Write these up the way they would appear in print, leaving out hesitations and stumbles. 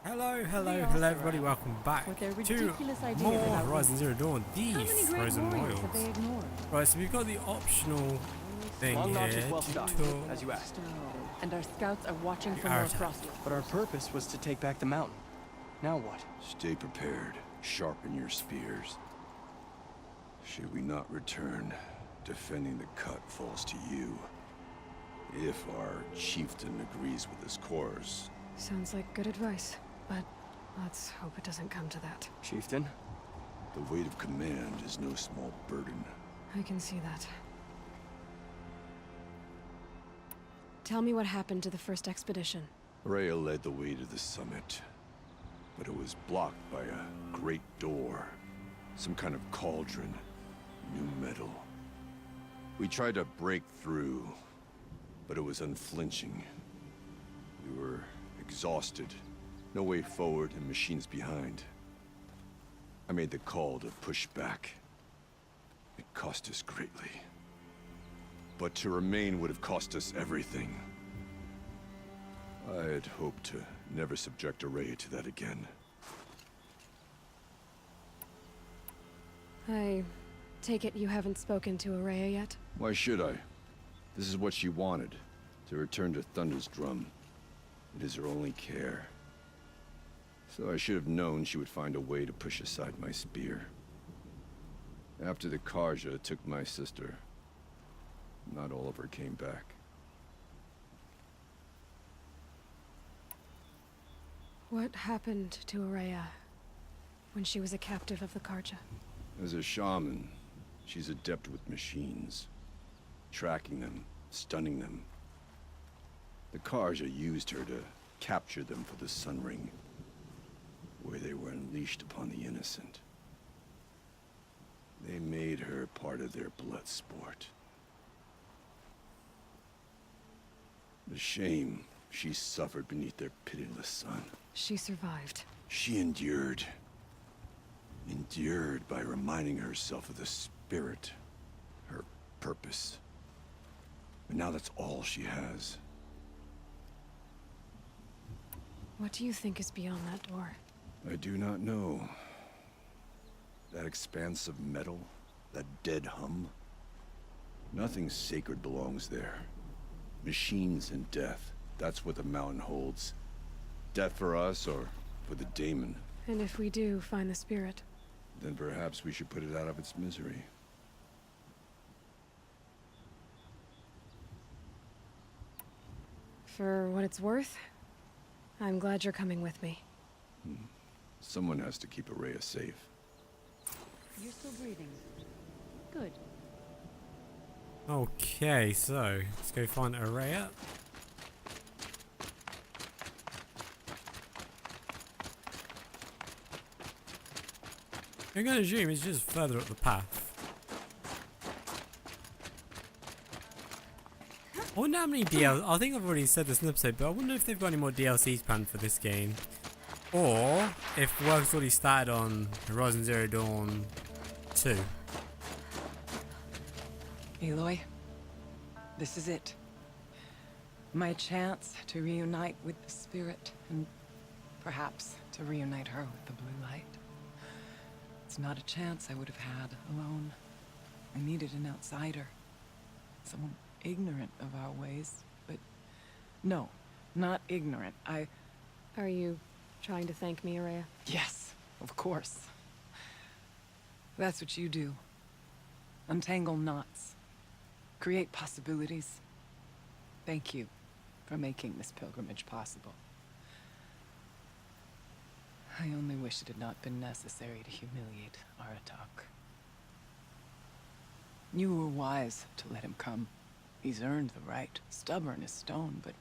Hello everybody, welcome back to more Horizon Zero Dawn, the Frozen Wilds. Right, so we've got the optional thing here to talk as you asked. And our scouts are watching for more frost. But our purpose was to take back the mountain. Now what? Stay prepared. Sharpen your spears. Should we not return, defending the cut falls to you. If our chieftain agrees with his course. Sounds like good advice, but let's hope it doesn't come to that. Chieftain? The weight of command is no small burden. I can see that. Tell me what happened to the first expedition. Ourea led the way to the summit, but it was blocked by a great door. Some kind of cauldron. New metal. We tried to break through, but it was unflinching. We were exhausted. No way forward and machines behind. I made the call to push back. It cost us greatly. But to remain would have cost us everything. I had hoped to never subject Ourea to that again. I take it you haven't spoken to Ourea yet? Why should I? This is what she wanted, to return to Thunder's drum. It is her only care. So I should have known she would find a way to push aside my spear. After the Karja took my sister, not all of her came back. What happened to Ourea when she was a captive of the Karja? As a shaman, she's adept with machines. Tracking them, stunning them. The Karja used her to capture them for the Sun Ring, where they were unleashed upon the innocent. They made her part of their blood sport. The shame she suffered beneath their pitiless sun. She survived. She endured. Endured by reminding herself of the spirit, her purpose. But now that's all she has. What do you think is beyond that door? I do not know. That expanse of metal, that dead hum. Nothing sacred belongs there. Machines and death, that's what the mountain holds. Death for us or for the daemon. And if we do find the spirit? Then perhaps we should put it out of its misery. For what it's worth, I'm glad you're coming with me. Someone has to keep Ourea safe. You're still breathing. Good. Okay, so let's go find Ourea. I'm going to assume it's just further up the path. I wonder how many I think I've already said this in the episode, but I wonder if they've got any more DLCs planned for this game. Or if work's already started on Horizon Zero Dawn 2. Aloy, this is it. My chance to reunite with the spirit, and perhaps to reunite her with the blue light. It's not a chance I would have had alone. I needed an outsider. Someone ignorant of our ways, but no, not ignorant. Are you trying to thank me, Ourea? Yes, of course. That's what you do. Untangle knots. Create possibilities. Thank you for making this pilgrimage possible. I only wish it had not been necessary to humiliate Aratak. You were wise to let him come. He's earned the right. Stubborn as stone, but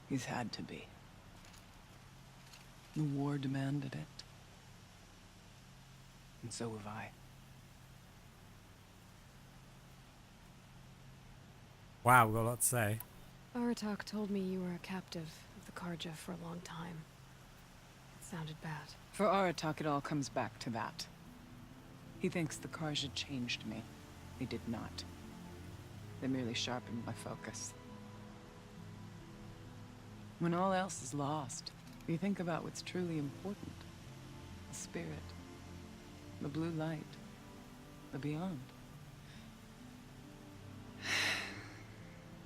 he's had to be. The war demanded it. And so have I. Wow, we've got a lot to say. Aratak told me you were a captive of the Karja for a long time. It sounded bad. For Aratak, it all comes back to that. He thinks the Karja changed me. They did not. They merely sharpened my focus. When all else is lost, You think about what's truly important. The spirit. The blue light. The beyond.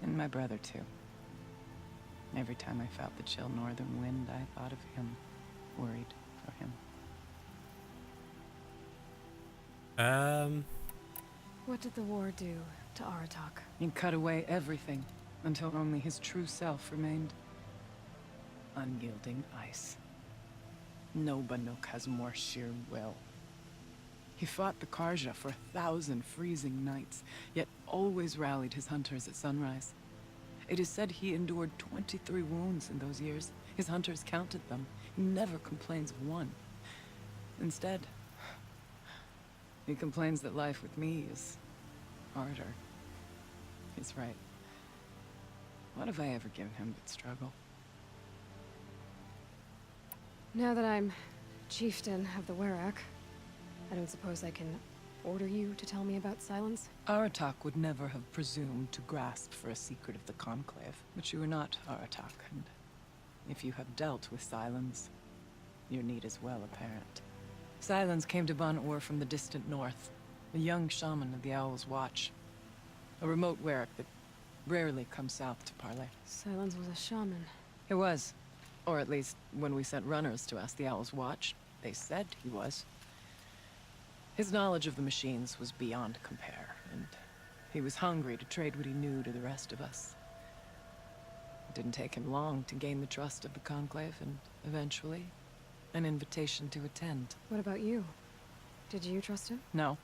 And my brother, too. Every time I felt the chill northern wind, I thought of him. Worried for him. What did the war do to Aratak? He cut away everything until only his true self remained. Unyielding ice. No Banuk has more sheer will. He fought the Karja for 1,000 freezing nights, yet always rallied his hunters at sunrise. It is said he endured 23 wounds in those years. His hunters counted them. He never complains of one. Instead, he complains that life with me is harder. He's right. What have I ever given him but struggle? Now that I'm chieftain of the Werak, I don't suppose I can order you to tell me about Silence? Aratak would never have presumed to grasp for a secret of the Conclave. But you are not Aratak, and if you have dealt with Silence, your need is well apparent. Silence came to Ban-Ur from the distant north, a young shaman of the Owl's Watch. A remote Werak that rarely comes south to parley. Silence was a shaman. He was. Or at least, when we sent runners to ask the Owl's Watch, they said he was. His knowledge of the machines was beyond compare, and he was hungry to trade what he knew to the rest of us. It didn't take him long to gain the trust of the Conclave, and eventually, an invitation to attend. What about you? Did you trust him? No.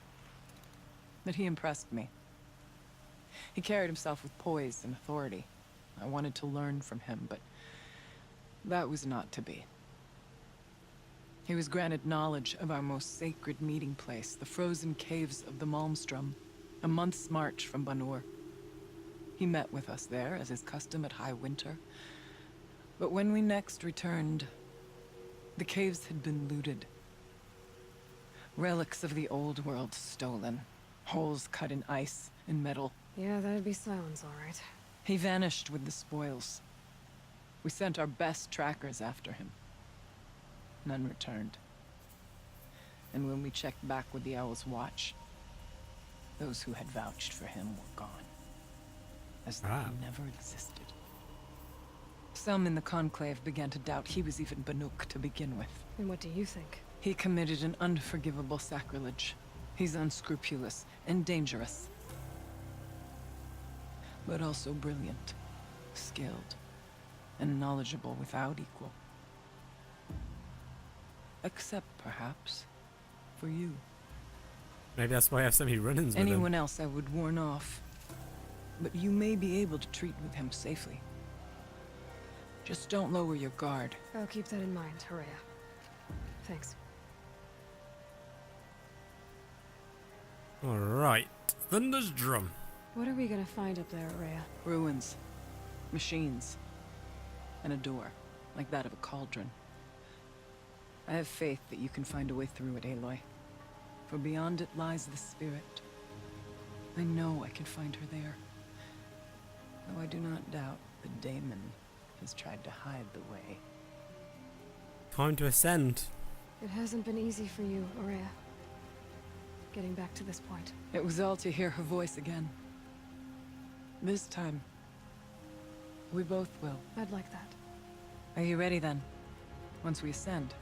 But he impressed me. He carried himself with poise and authority. I wanted to learn from him, but that was not to be. He was granted knowledge of our most sacred meeting place, the frozen caves of the Malmstrom, a month's march from Ban-Ur. He met with us there, as is custom at high winter. But when we next returned, the caves had been looted. Relics of the old world stolen. Holes cut in ice and metal. Yeah, that'd be Silence, all right. He vanished with the spoils. We sent our best trackers after him. None returned. And when we checked back with the Owl's Watch, those who had vouched for him were gone. As though he never existed. Some in the Conclave began to doubt he was even Banuk to begin with. And what do you think? He committed an unforgivable sacrilege. He's unscrupulous and dangerous. But also brilliant, skilled, and knowledgeable without equal. Except, perhaps, for you. Maybe that's why I have so many run-ins with him. Anyone else I would warn off. But you may be able to treat with him safely. Just don't lower your guard. I'll keep that in mind, Ourea. Thanks. Alright. Thunder's Drum. What are we gonna find up there, Ourea? Ruins. Machines. And a door, like that of a cauldron. I have faith that you can find a way through it, Aloy. For beyond it lies the spirit. I know I can find her there. Though I do not doubt that Daemon has tried to hide the way. Time to ascend. It hasn't been easy for you, Ourea. Getting back to this point. It was all to hear her voice again. This time, we both will. I'd like that. Are you ready then? Once we ascend,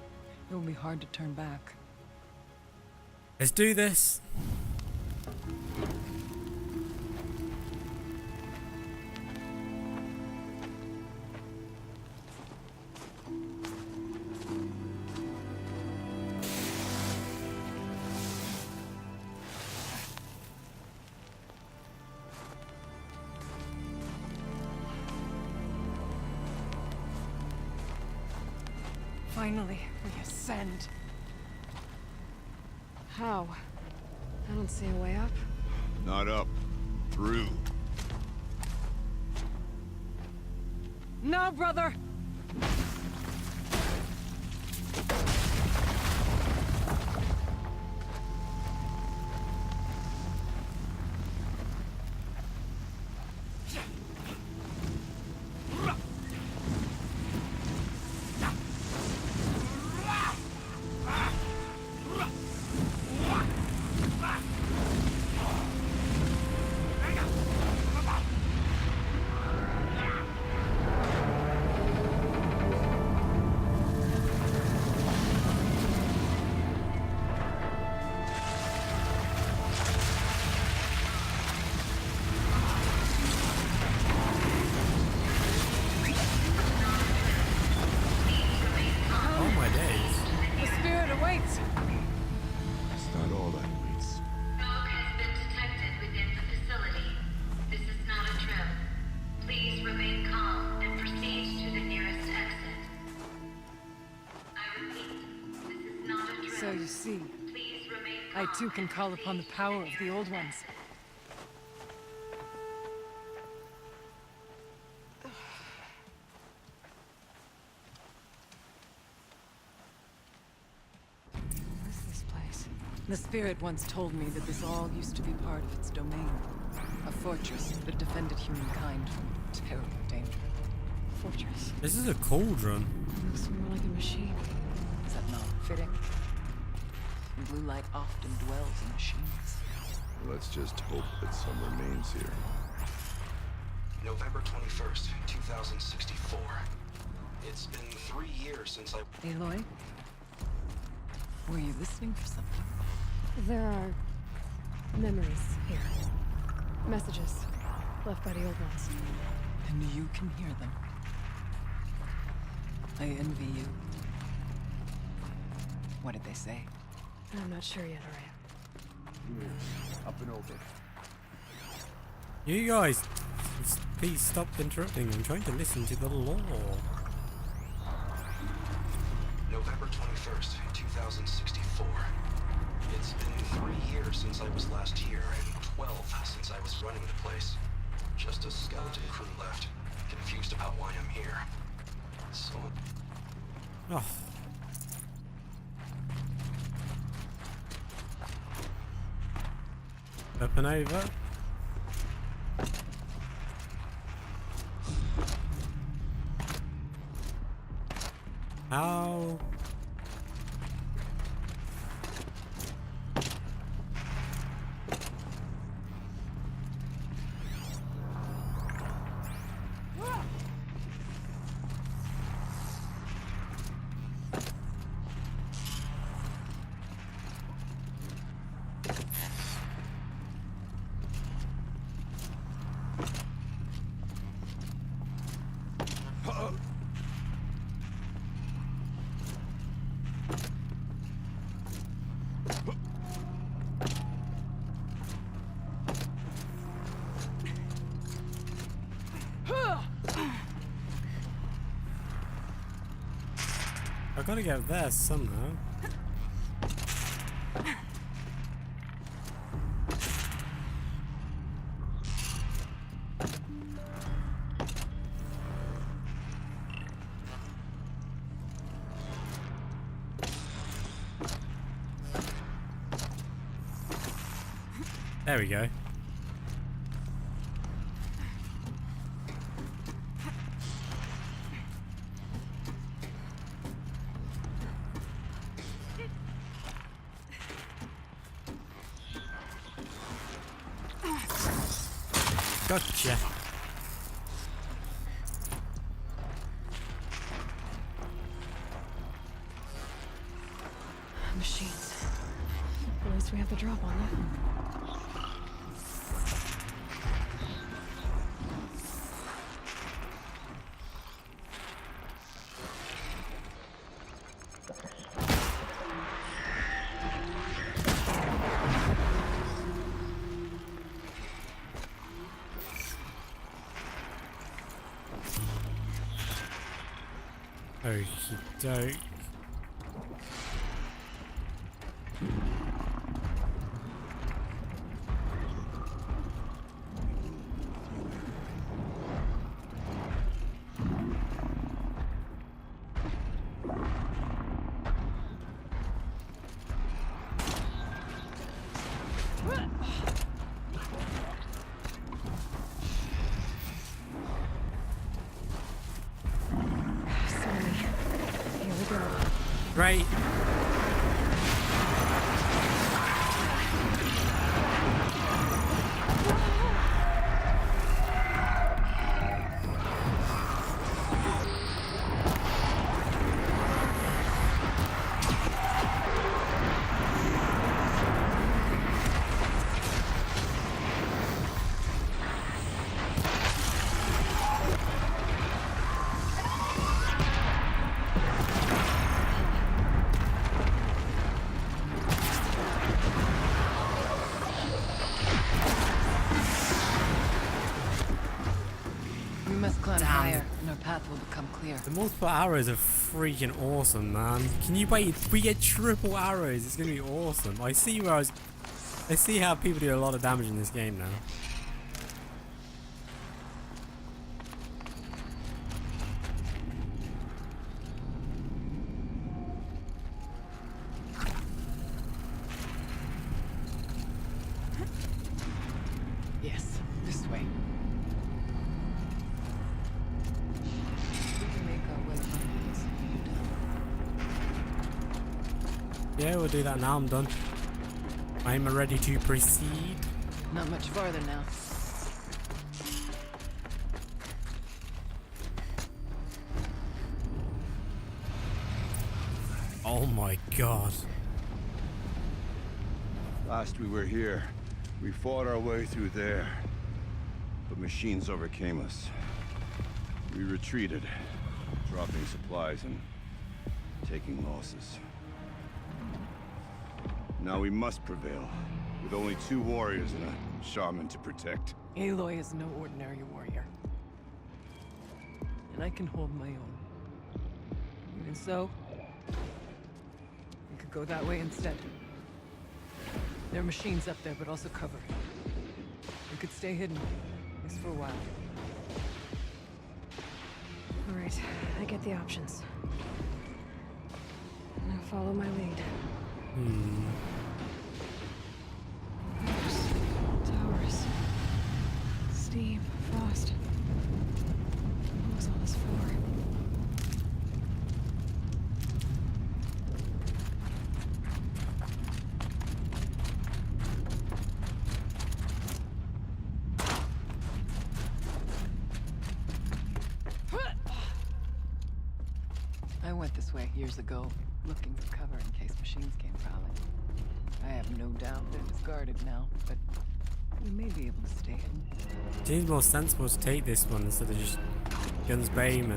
it will be hard to turn back. Let's do this. Finally, we ascend. How? I don't see a way up. Not up. Through. No, brother! So you see, I too can call upon the power of the old ones. What's this place? The spirit once told me that this all used to be part of its domain. A fortress that defended humankind from terrible danger. Fortress. This is a cauldron. Looks more like a machine. Is that not fitting? Blue light often dwells in machines. Let's just hope that some remains here. November 21st, 2064. It's been 3 years since I... Aloy? Were you listening for something? There are memories here. Messages left by the old ones. And you can hear them. I envy you. What did they say? I'm not sure yet, Ourea. Up and over. You guys, please stop interrupting. I'm trying to listen to the lore. November 21st, 2064. It's been 3 years since I was last here, and 12 since I was running the place. Just a skeleton crew left, confused about why I'm here. So... Oh. Up and over. How? I gotta get there somehow. There we go. Gotcha. Machines. At least we have the drop on them. Okie doke. Right. will become clear. The multiple arrows are freaking awesome, man. Can you wait? We get triple arrows. It's gonna be awesome. I see how people do a lot of damage in this game now. Yes, this way. We can make our way upwards. Yeah, we'll do that now. I'm done. I'm ready to proceed. Not much farther now. Oh my god. Last we were here, we fought our way through there. But machines overcame us. We retreated, dropping supplies and taking losses. Now we must prevail, with only 2 warriors and a shaman to protect. Aloy is no ordinary warrior. And I can hold my own. Even so, we could go that way instead. There are machines up there, but also cover. We could stay hidden, at least for a while. All right, I get the options. Now follow my lead. Towers. Steam. Frost. What was all this for? I went this way years ago, looking for cover in case machines came prowling. I have no doubt that it's guarded now, but we may be able to stay hidden. Seems more sensible to take this one instead of just guns beam.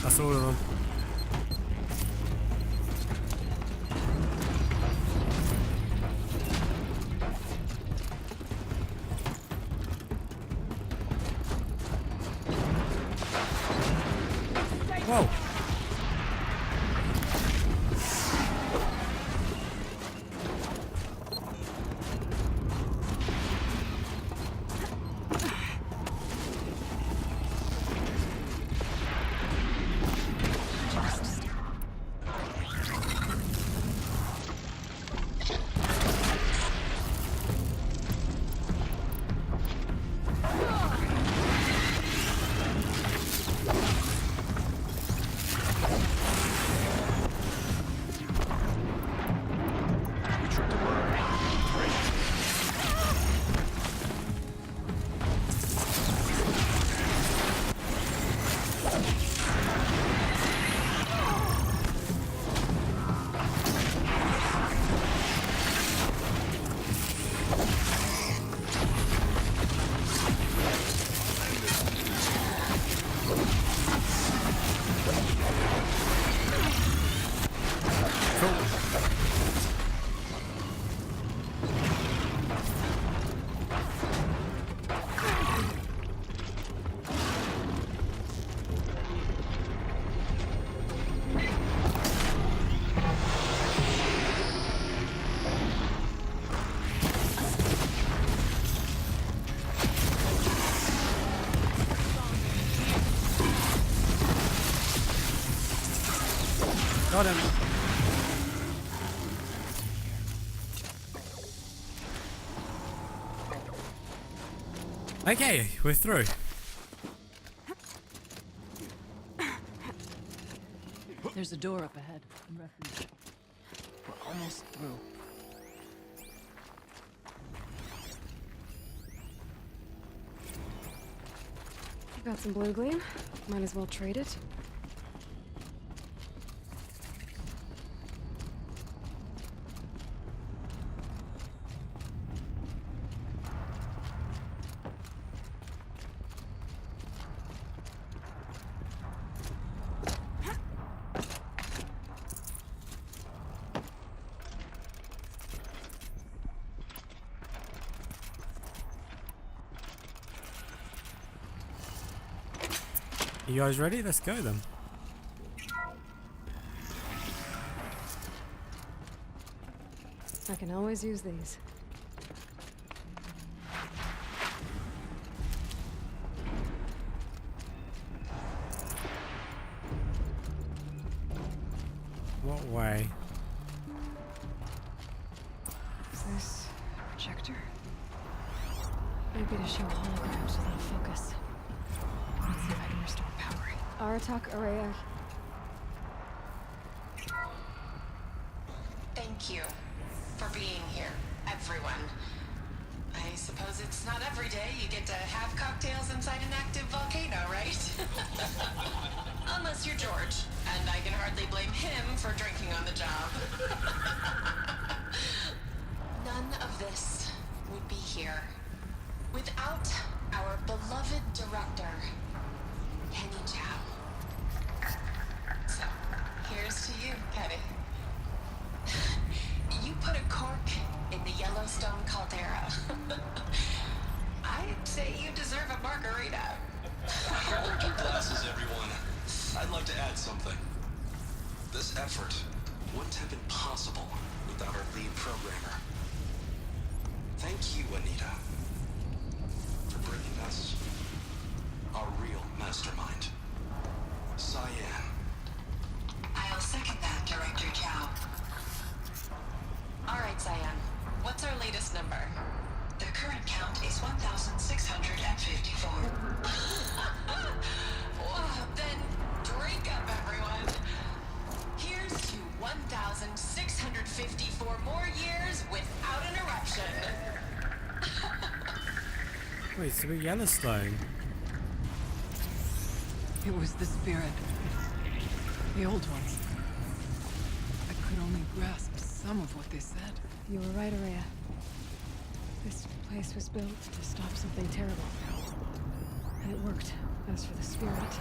That's all of them. Whoa. Got him. Okay, we're through. There's a door up ahead. Refuge. We're almost through. Got some blue gleam. Might as well trade it. You guys ready? Let's go then. I can always use these. What way? Is this a projector? Maybe to show holograms without focus. Let's see if I can restore power. Aratak, Ourea. Thank you for being here, everyone. I suppose it's not every day you get to have cocktails inside an active volcano, right? Unless you're George, and I can hardly blame him for drinking on the job. None of this would be here without our beloved director, Penny Chow. So, here's to you, Penny. You put a cork in the Yellowstone caldera. I'd say you deserve a margarita. Hold your glasses, everyone. I'd like to add something. This effort wouldn't have been possible without our lead programmer. Thank you, Anita, for bringing us our real mastermind, Cyan. I'll second that, Director Chow. All right, Cyan. What's our latest number? The current count is 1,654. Well, then drink up, everyone. Here's to 1,654 more years without an eruption. Wait, so we're Yellowstone. It was the spirit. The old ones. I could only grasp some of what they said. You were right, Ourea. This place was built to stop something terrible. And it worked. As for the spirit,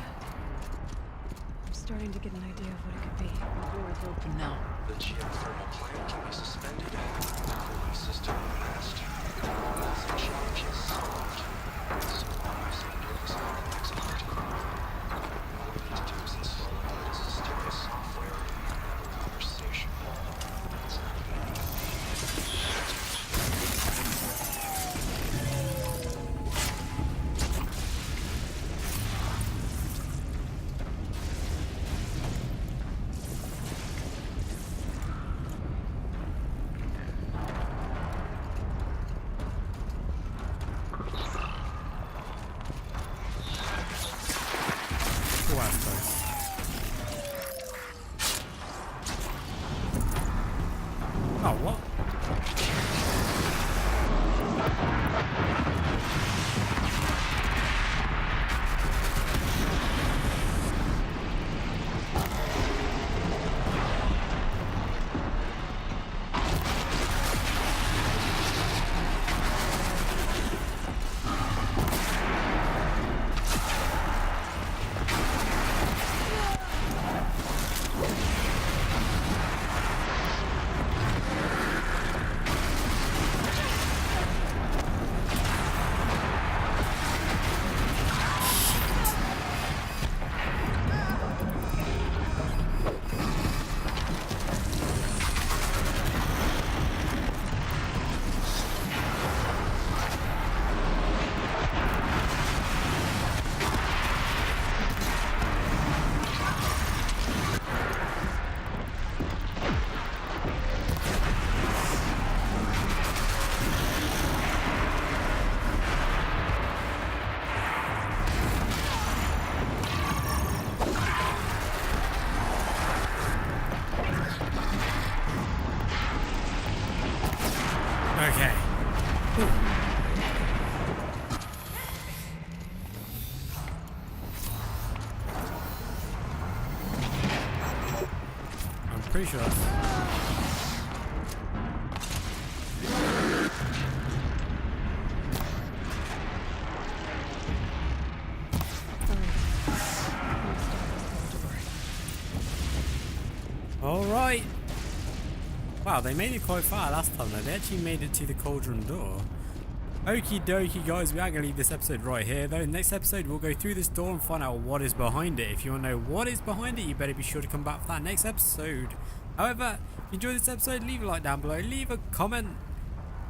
I'm starting to get an idea of what it could be. The door is open now. The geothermal plant can be suspended. The cooling system passed. Massive challenges solved. So wise and nervous on the next part. All we need to do is install a mysterious software and have a conversation. That's all we need. Cool ass place. Oh, what? Pretty sure that's... Alright. Wow, they made it quite far last time though. They actually made it to the Cauldron door. Okie dokie guys, we are going to leave this episode right here though. Next episode we'll go through this door and find out what is behind it. If you want to know what is behind it, you better be sure to come back for that next episode. However, if you enjoyed this episode, leave a like down below, leave a comment.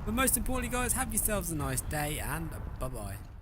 But most importantly guys, have yourselves a nice day and bye bye.